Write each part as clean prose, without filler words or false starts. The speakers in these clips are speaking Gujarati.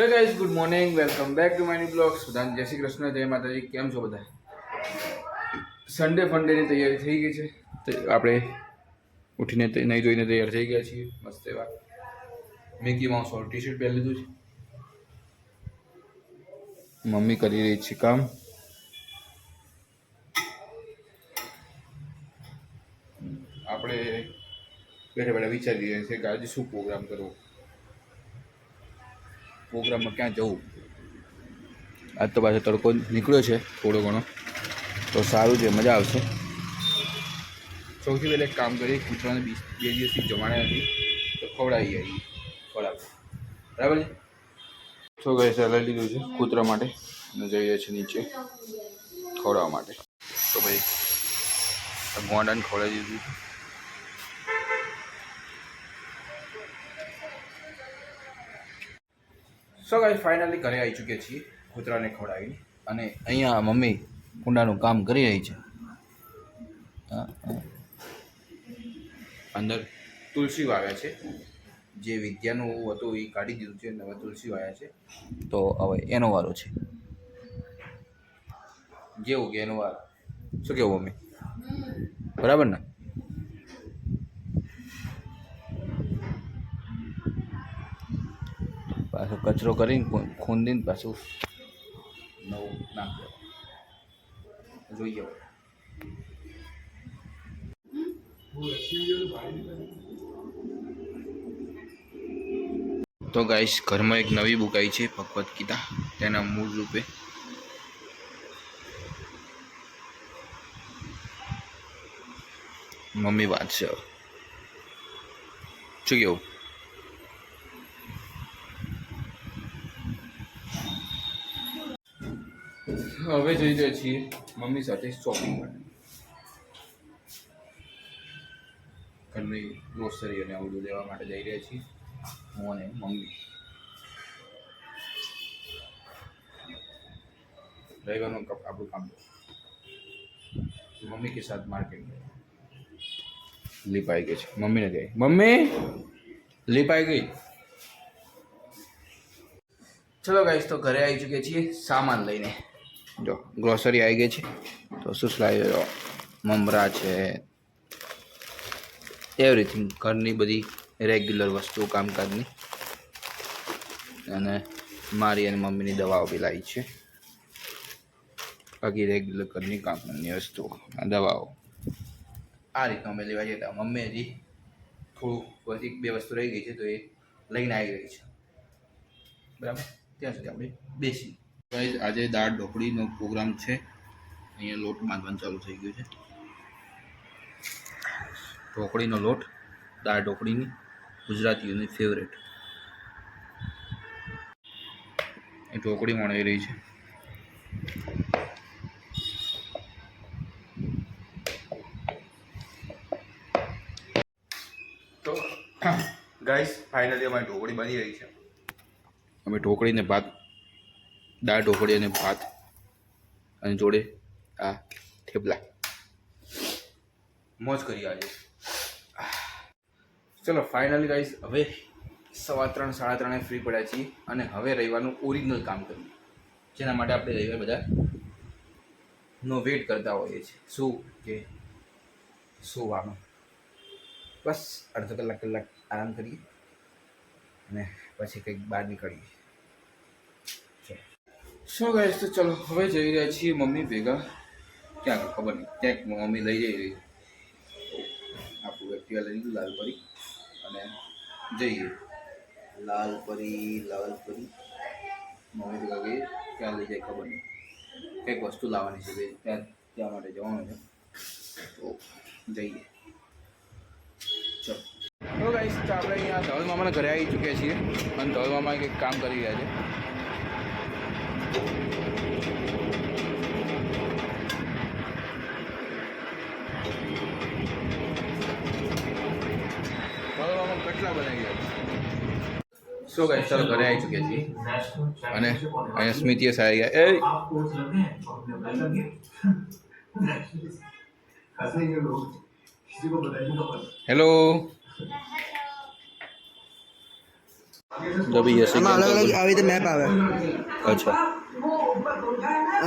So guys good morning welcome back to my new blogs બધાને જય શ્રી કૃષ્ણ જય માતાજી કેમ છો બધા સન્ડે ફંડેની તૈયારી થઈ ગઈ છે તો આપણે ઉઠીને નહીં ધોઈને તૈયાર થઈ ગયા છીએ મસ્ત એવા મિકી માઉસ વાળું ટી શર્ટ પહેરી લીધું છે મમ્મી કરી રહી છે કામ આપણે બેઠા બેઠા વિચારી રહ્યા છીએ કે આજે શું પ્રોગ્રામ કરવો પ્રોગ્રામમાં ક્યાં જવું આજ તો પાછો તડકો નીકળ્યો છે થોડો ઘણો તો સારું છે મજા આવશે સૌથી પહેલાં એક કામ કરીએ કૂતરાને 2 દિવસથી જમાડ્યા નથી તો ખવડાવી આવીએ ખવડાવે બરાબર છે તો ગઈ સલાહ લીધું છે કૂતરા માટે અને જઈએ છીએ નીચે ખવડાવવા માટે તો ભાઈ ગોંડાને ખવડાવી દીધું છે સો ગાઈસ ફાઇનલી ઘરે આવી ચૂક્યા છીએ કૂતરાને ખવડાવીને અને અહીંયા મમ્મી કુંડાનું કામ કરી રહી છે અંદર તુલસી વાવ્યા છે જે વિદ્યાનું હતું એ કાઢી દીધું છે નવા તુલસી વાવ્યા છે તો હવે એનો વારો છે જેવું કે એનો વારો શું કેવું મમ્મી બરાબર ને પાછો કચરો કરીને ખૂંદીને પાછું નવું નામ જોઈએ તો ગાઈસ ઘરમાં એક નવી બુક આવી છે ભગવદ્ ગીતા તેના મૂળ રૂપે મમ્મી વાંચશે શું કેવું હવે જઈ રહ્યા છીએ મમ્મી સાથે શોપિંગ માટે ઘરની ગ્રોસરી અને આવું લેવા માટે જઈ રહ્યા છીએ હું અને મમ્મી રવિવારનું આપણું કામ મમ્મી કે સાથ માર્કેટ લીપ આવી ગઈ છે મમ્મીને ગઈ મમ્મી લીપ આવી ગઈ ચલો ગાઈસ તો ઘરે આવી ચૂક્યા છીએ સામાન લઈને જો ગ્રોસરી આવી ગઈ છે તો શું લાવ્યો મમરા છે એવરીથિંગ ઘરની બધી રેગ્યુલર વસ્તુઓ કામકાજની અને મારી અને મમ્મીની દવાઓ બી લાવી છે બાકી રેગ્યુલર ઘરની કામકાજની વસ્તુઓ દવાઓ આ રીતના અમે લેવા જતા મમ્મી હજી થોડું 1-2 વસ્તુ રહી ગઈ છે તો એ લઈને આવી રહી છે બરાબર ત્યાં સુધી આપણે બેસી આજે દાળ ઢોકળીનો પ્રોગ્રામ છે અહીંયા લોટ બાંધવાનું ચાલુ થઈ ગયું છે ઢોકળીનો લોટ દાળ ઢોકળીની ગુજરાતીઓની ફેવરેટ એ ઢોકળી મળી રહી છે તો ગાઈસ ફાઇનલી અમારી ઢોકળી બની રહી છે અમે ઢોકળીને ભાત દાળ ઢોકળી અને ભાત અને જોડે આ થેપલા મોજ કરી આજે ચલો ફાઇનલી ગાઈસ હવે 3:15-3:30 ફ્રી પડ્યા છીએ અને હવે રવિવારનું ઓરિજિનલ કામ કર્યું જેના માટે આપણે રવિવાર બધા નો વેટ કરતા હોઈએ છીએ શું કે સુવાનું બસ અડધો કલાક આરામ કરીએ અને પછી કંઈક બહાર નીકળીએ શું ગાઈસ તો ચલો હવે જઈ રહ્યા છીએ મમ્મી ભેગા ક્યાં ખબર નહીં ક્યાંક મમ્મી લઈ જઈ રહી આપણું એક્ટિવા લઈ લીધું લાલપરી અને જઈએ લાલપરી મમ્મી ભેગા ગઈ ક્યાં લઈ જાય ખબર નહીં કંઈક વસ્તુ લાવવાની છે ત્યાં માટે જવાનું છે તો જઈએ ચલો તો ગાઈસ તો આપણે અહીંયા ધવલ મામાના ઘરે આવી ચૂક્યા છીએ અને ધવલ મામા કંઈક કામ કરી રહ્યા છે કેટલા બનાવી ગયા સો ગાઈસ ચાલો ઘરે આવી ચૂક્યા છીએ અને અહીંયા સ્મિતિએ સારી ગયા હેલો जब ये ऐसे આમાં गेम અલગ तो અલગ આવી રીતે મેપ આવે अच्छा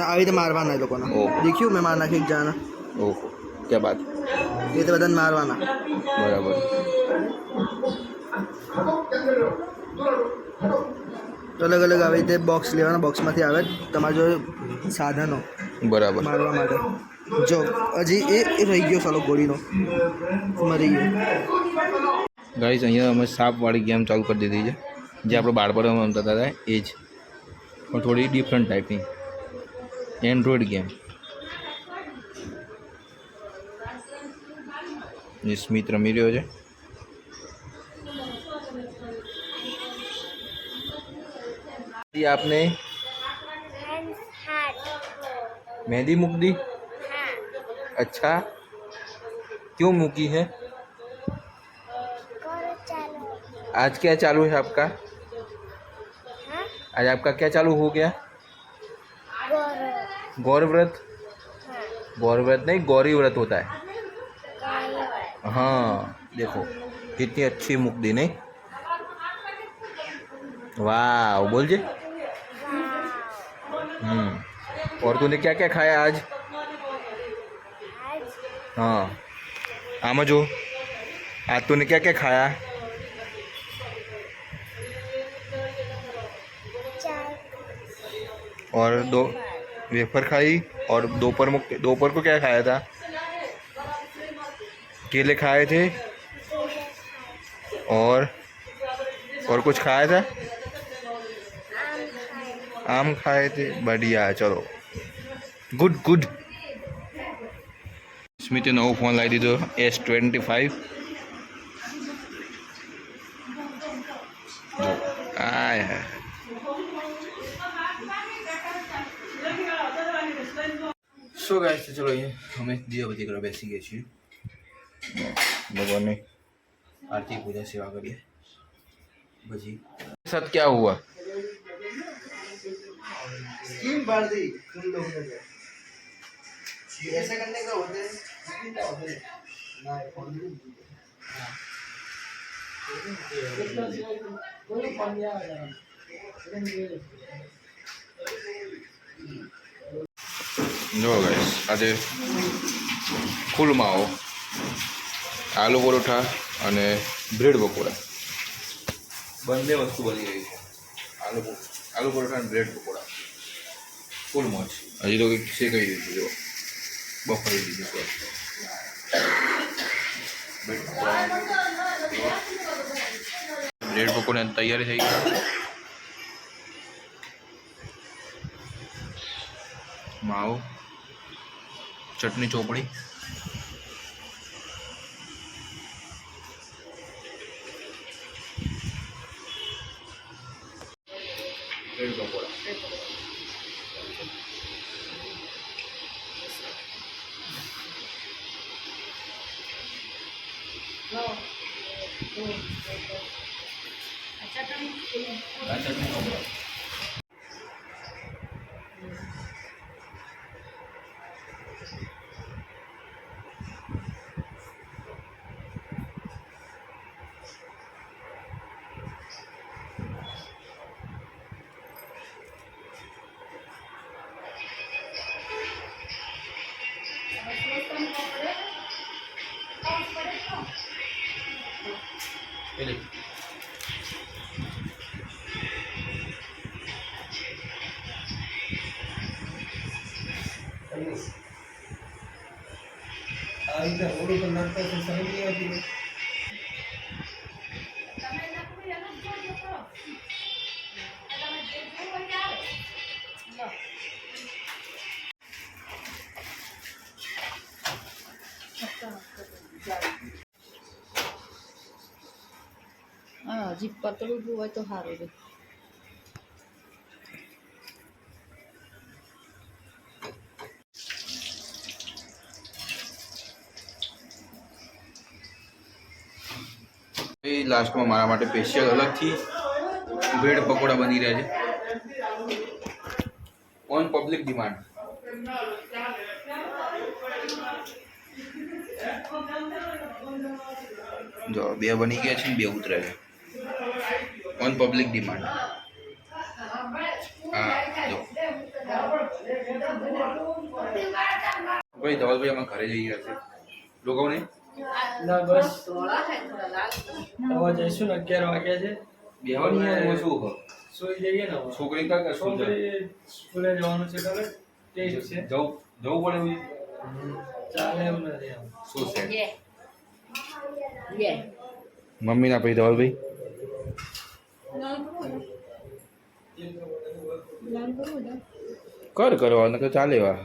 આવી રીતે મારવાના એ લોકોને ઓહ. દેખ્યું મેં માર નાખી એક જણા ओहो क्या बात એ રીતે બધાને મારવાના बराबर તો અલગ અલગ આવી રીતે બોક્સ લેવાના બોક્સમાંથી આવે તમારા જોડે સાધનો बराबर મારવા માટે જો હજી એ રહી ગયો સાલો ગોળીનો મરી ગયો ગાઈસ અહીંયા અમે સાપવાળી ગેમ ચાલુ કરી દીધી છે જે આપણે બાળપણમાં રમતા હતા એ જ પણ થોડી ડિફરન્ટ ટાઈપની એન્ડ્રોઈડ ગેમ જે સ્મિત રમી રહ્યો છે ये आपने मेहंदी मूक दी अच्छा क्यों मूकी है आज क्या चालू है आपका आज आपका क्या चालू हो गया गौर व्रत गौर व्रत नहीं गौरी व्रत होता है हाँ देखो कितनी अच्छी मुक दी नहीं वाह बोल जे और तूने क्या क्या खाया आज हाँ आमा जो आज तूने क्या क्या खाया और दो वेफर खाई और दोपहर को क्या खाया था केले खाए थे और कुछ खाया था आम खाए थे बढ़िया चलो गुड गुड स्मिते नવો ફોન લાવી દીધો S25 આય સો ગાઈસ તો ચલો અહીંયા અમે દીવાબત્તી કરવા બેસી ગયા છીએ ભગવાનની आरती पूजा सेवा करिए भजी साथ क्या हुआ स्कीम बांध दी तुम लोगों ने ऐसा करने का होता है ना फोन જો ગાઈસ આજે ફૂલ માવો આલુ પરોઠા અને બ્રેડ પકોડા બંને વસ્તુ બની રહી છે આલુ પરોઠા અને બ્રેડ પકોડા ફૂલ મોજ હજી તો કંઈક શેકાઈ દીધું જો બફાઈ દીધું બ્રેડ પકોડા તૈયારી થઈ ગઈ માવો ચટણી ચોપડી બ્રેડ પકોડા પેલી इधर रोड पर नाटक से समझ नहीं आती है હા હજી પતળું જ હોય તો સારું છે લાસ્ટમાં મારા માટે સ્પેશિયલ અલગથી બ્રેડ પકોડા બની રહ્યા છે ઓન પબ્લિક ડિમાન્ડ જો બે બની ગયા છે ને બે ઉતરે છે ઓન પબ્લિક ડિમાન્ડ. હા જો ભાઈ ધવલભાઈ અમે ઘરે જઈ રહ્યા છે લોકોને ના બસ ધોળા છે થોડા લાલ હવે જઈશું ને 11 વાગ્યા છે બેહવાની યાર શું કહો સુઈ જઈએ ને હવે. છોકરી કા શું છે છોકરી સ્કૂલે જવાનું છે કાલે ટેસ્ટ છે જવું પડે એવું ચાલે એવું નથી આમ શું છે યે મમ્મીના ભાઈ ધવલભાઈ કર કરવાનું તો ચાલે વા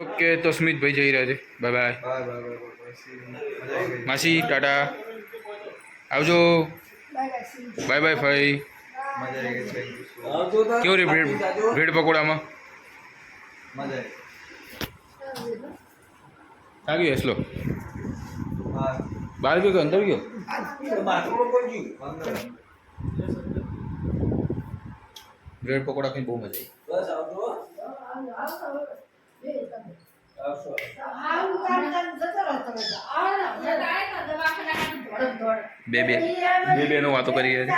ઓકે તો સ્મિતભાઈ જઈ રહ્યા છે બાય બાય માસી ટાટા આવજો બાય બાય ભાઈ કેવું રે બ્રેડ પકોડામાં આવી ગયો સ્લો બહાર ગયો કે અંદર ગયો બ્રેડ પકોડા ખાઈને બહુ મજા આવી બે બેનો વાતો કરી રહી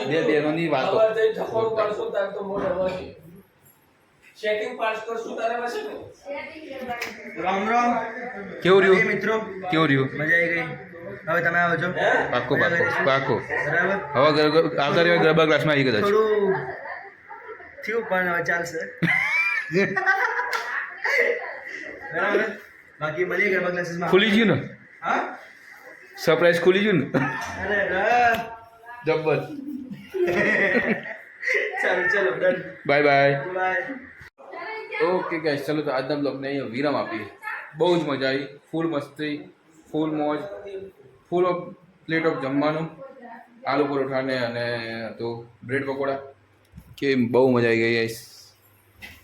બે બેનોની વાતો સેટિંગ પાસ કરશું તારે પાસે ને રામ રામ કેવું રહ્યું મિત્રો કેવું રહ્યું મજા આવી ગઈ હવે તમે આવો છો પાક્કો પાક્કો બરાબર હવે આવતા રહ્યા ગરબા ક્લાસમાં આવી કદાચ થોડું થયું પણ હવે ચાલશે બરાબર બાકી મળીએ ગરબા ક્લાસીસમાં ખુલી ગયું ને હા સરપ્રાઈઝ ખુલી ગયું ને અરે વાહ જબ્બર ચાલો ચલો done bye bye bye okay guys ચલો તો આજના બ્લોગને અહીંયા વિરામ આપીએ બહુ જ મજા આવી ફૂલ મસ્તી ફૂલ મોજ ફૂલ ઓફ પ્લેટ ઓફ જમવાનું આલુ પરોઠાને અને તો બ્રેડ પકોડા કે બહુ મજા આવી ગઈ ગાઈસ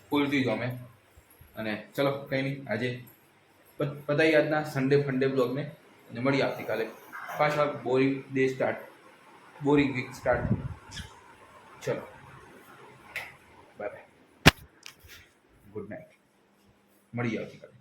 ફૂલથી જ અમે અને ચલો કંઈ નહીં આજે બતાવી આજના સન્ડે ફંડે બ્લોગને અને મળીએ આવતીકાલે પાછા boring day start boring week start ચલો બાય બાય ગુડ નાઇટ મળીએ આવતીકાલે